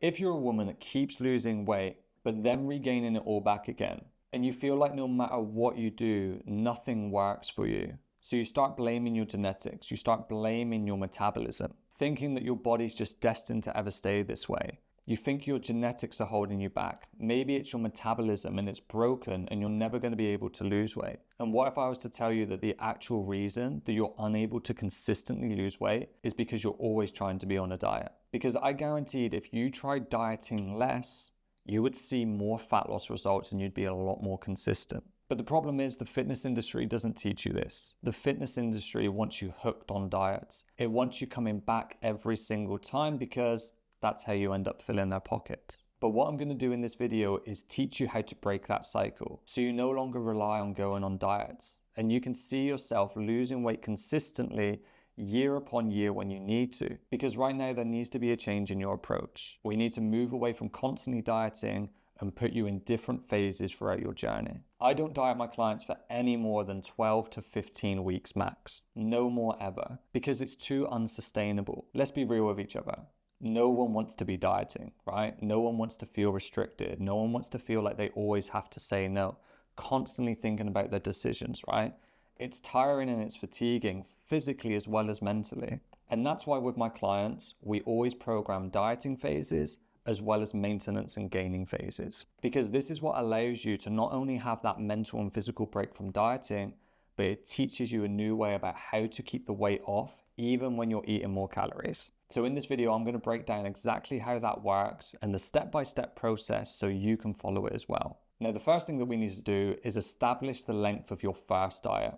If you're a woman that keeps losing weight, but then regaining it all back again, and you feel like no matter what you do, nothing works for you, so you start blaming your genetics, you start blaming your metabolism, thinking that your body's just destined to ever stay this way. You think your genetics are holding you back. Maybe it's your metabolism and it's broken and you're never going to be able to lose weight. And what if I was to tell you that the actual reason that you're unable to consistently lose weight is because you're always trying to be on a diet? Because I guaranteed if you tried dieting less, you would see more fat loss results and you'd be a lot more consistent. But the problem is the fitness industry doesn't teach you this. The fitness industry wants you hooked on diets. It wants you coming back every single time because that's how you end up filling their pockets. But what I'm going to do in this video is teach you how to break that cycle so you no longer rely on going on diets and you can see yourself losing weight consistently year upon year when you need to. Because right now there needs to be a change in your approach. We need to move away from constantly dieting and put you in different phases throughout your journey. I don't diet my clients for any more than 12 to 15 weeks max. No more ever. Because it's too unsustainable. Let's be real with each other. No one wants to be dieting, right? No one wants to feel restricted. No one wants to feel like they always have to say no. Constantly thinking about their decisions, right? It's tiring and it's fatiguing physically as well as mentally. And that's why with my clients, we always program dieting phases as well as maintenance and gaining phases. Because this is what allows you to not only have that mental and physical break from dieting, but it teaches you a new way about how to keep the weight off even when you're eating more calories. So in this video, I'm going to break down exactly how that works and the step-by-step process so you can follow it as well. Now, the first thing that we need to do is establish the length of your first diet,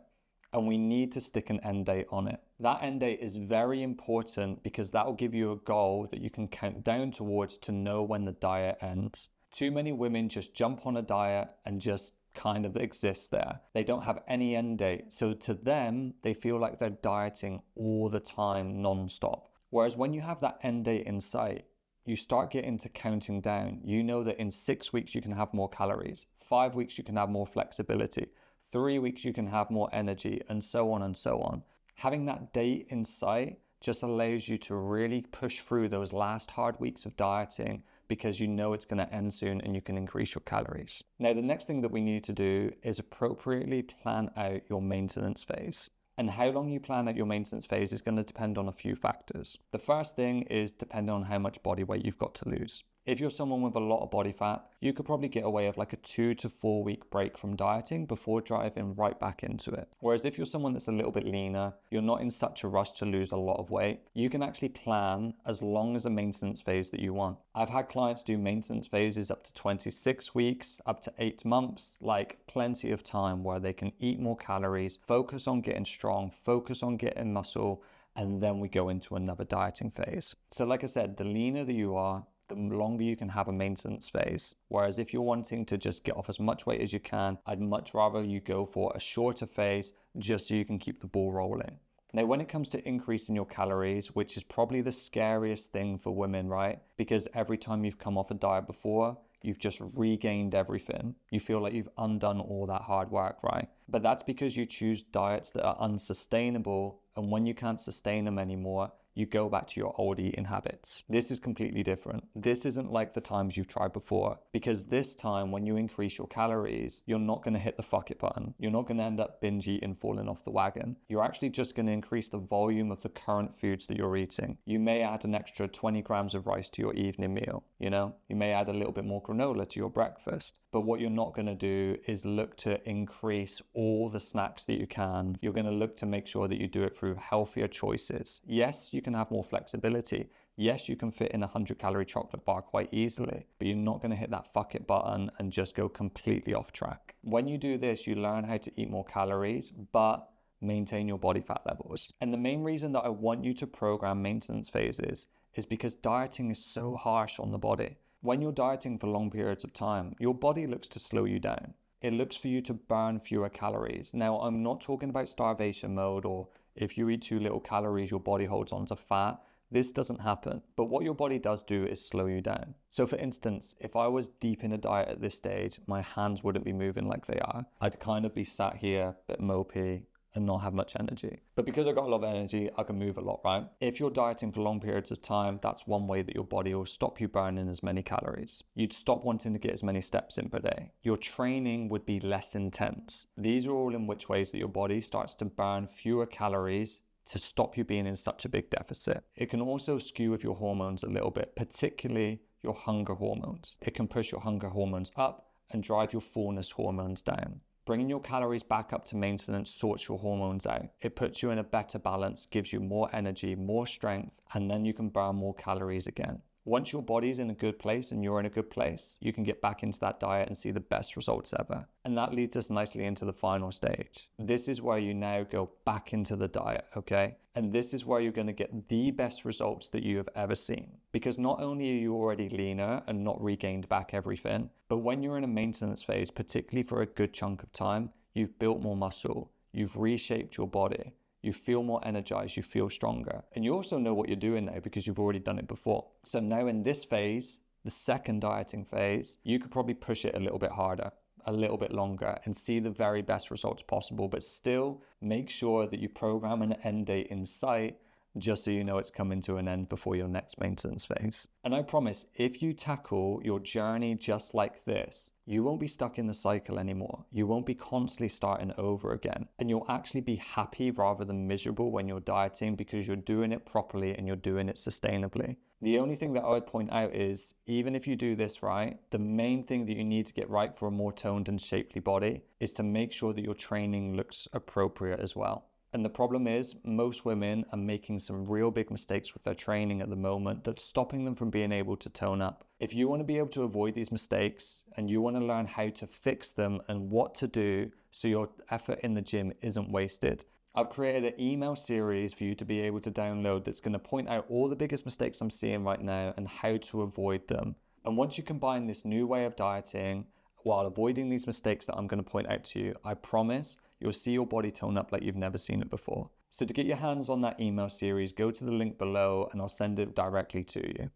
and we need to stick an end date on it. That end date is very important because that will give you a goal that you can count down towards to know when the diet ends. Too many women just jump on a diet and just kind of exist there. They don't have any end date. So to them, they feel like they're dieting all the time, non-stop. Whereas when you have that end date in sight, you start getting to counting down. You know that in 6 weeks you can have more calories, 5 weeks you can have more flexibility, 3 weeks you can have more energy, and so on and so on. Having that date in sight just allows you to really push through those last hard weeks of dieting because you know it's going to end soon and you can increase your calories. Now, the next thing that we need to do is appropriately plan out your maintenance phase. And how long you plan out your maintenance phase is going to depend on a few factors. The first thing is depending on how much body weight you've got to lose. If you're someone with a lot of body fat, you could probably get away with like a 2 to 4 week break from dieting before driving right back into it. Whereas if you're someone that's a little bit leaner, you're not in such a rush to lose a lot of weight, you can actually plan as long as a maintenance phase that you want. I've had clients do maintenance phases up to 26 weeks, up to 8 months, like plenty of time where they can eat more calories, focus on getting strong, focus on getting muscle, and then we go into another dieting phase. So like I said, the leaner that you are, the longer you can have a maintenance phase. Whereas if you're wanting to just get off as much weight as you can, I'd much rather you go for a shorter phase just so you can keep the ball rolling. Now, when it comes to increasing your calories, which is probably the scariest thing for women, right? Because every time you've come off a diet before, you've just regained everything. You feel like you've undone all that hard work, right? But that's because you choose diets that are unsustainable, and when you can't sustain them anymore, you go back to your old eating habits. This is completely different. This isn't like the times you've tried before, because this time when you increase your calories, you're not going to hit the fuck it button. You're not going to end up binge eating, falling off the wagon. You're actually just going to increase the volume of the current foods that you're eating. You may add an extra 20 grams of rice to your evening meal, you know? You may add a little bit more granola to your breakfast. But what you're not going to do is look to increase all the snacks that you can. You're going to look to make sure that you do it through healthier choices. Yes, you can have more flexibility. Yes, you can fit in a 100-calorie chocolate bar quite easily, but you're not going to hit that fuck it button and just go completely off track. When you do this, you learn how to eat more calories, but maintain your body fat levels. And the main reason that I want you to program maintenance phases is because dieting is so harsh on the body. When you're dieting for long periods of time, your body looks to slow you down. It looks for you to burn fewer calories. Now, I'm not talking about starvation mode or if you eat too little calories, your body holds on to fat. This doesn't happen. But what your body does do is slow you down. So for instance, if I was deep in a diet at this stage, my hands wouldn't be moving like they are. I'd kind of be sat here, a bit mopey, and not have much energy. But because I've got a lot of energy, I can move a lot, right? If you're dieting for long periods of time, that's one way that your body will stop you burning as many calories. You'd stop wanting to get as many steps in per day. Your training would be less intense. These are all in which ways that your body starts to burn fewer calories to stop you being in such a big deficit. It can also skew with your hormones a little bit, particularly your hunger hormones. It can push your hunger hormones up and drive your fullness hormones down. Bringing your calories back up to maintenance sorts your hormones out. It puts you in a better balance, gives you more energy, more strength, and then you can burn more calories again. Once your body's in a good place and you're in a good place, you can get back into that diet and see the best results ever. And that leads us nicely into the final stage. This is where you now go back into the diet, okay? And this is where you're going to get the best results that you have ever seen. Because not only are you already leaner and not regained back everything, but when you're in a maintenance phase, particularly for a good chunk of time, you've built more muscle, you've reshaped your body. You feel more energized, you feel stronger. And you also know what you're doing now because you've already done it before. So now in this phase, the second dieting phase, you could probably push it a little bit harder, a little bit longer, and see the very best results possible, but still make sure that you program an end date in sight just so you know it's coming to an end before your next maintenance phase. And I promise, if you tackle your journey just like this, you won't be stuck in the cycle anymore. You won't be constantly starting over again. And you'll actually be happy rather than miserable when you're dieting because you're doing it properly and you're doing it sustainably. The only thing that I would point out is, even if you do this right, the main thing that you need to get right for a more toned and shapely body is to make sure that your training looks appropriate as well. And the problem is, most women are making some real big mistakes with their training at the moment that's stopping them from being able to tone up. If you want to be able to avoid these mistakes and you want to learn how to fix them and what to do so your effort in the gym isn't wasted, I've created an email series for you to be able to download that's going to point out all the biggest mistakes I'm seeing right now and how to avoid them. And once you combine this new way of dieting while avoiding these mistakes that I'm going to point out to you, I promise you'll see your body tone up like you've never seen it before. So to get your hands on that email series, go to the link below and I'll send it directly to you.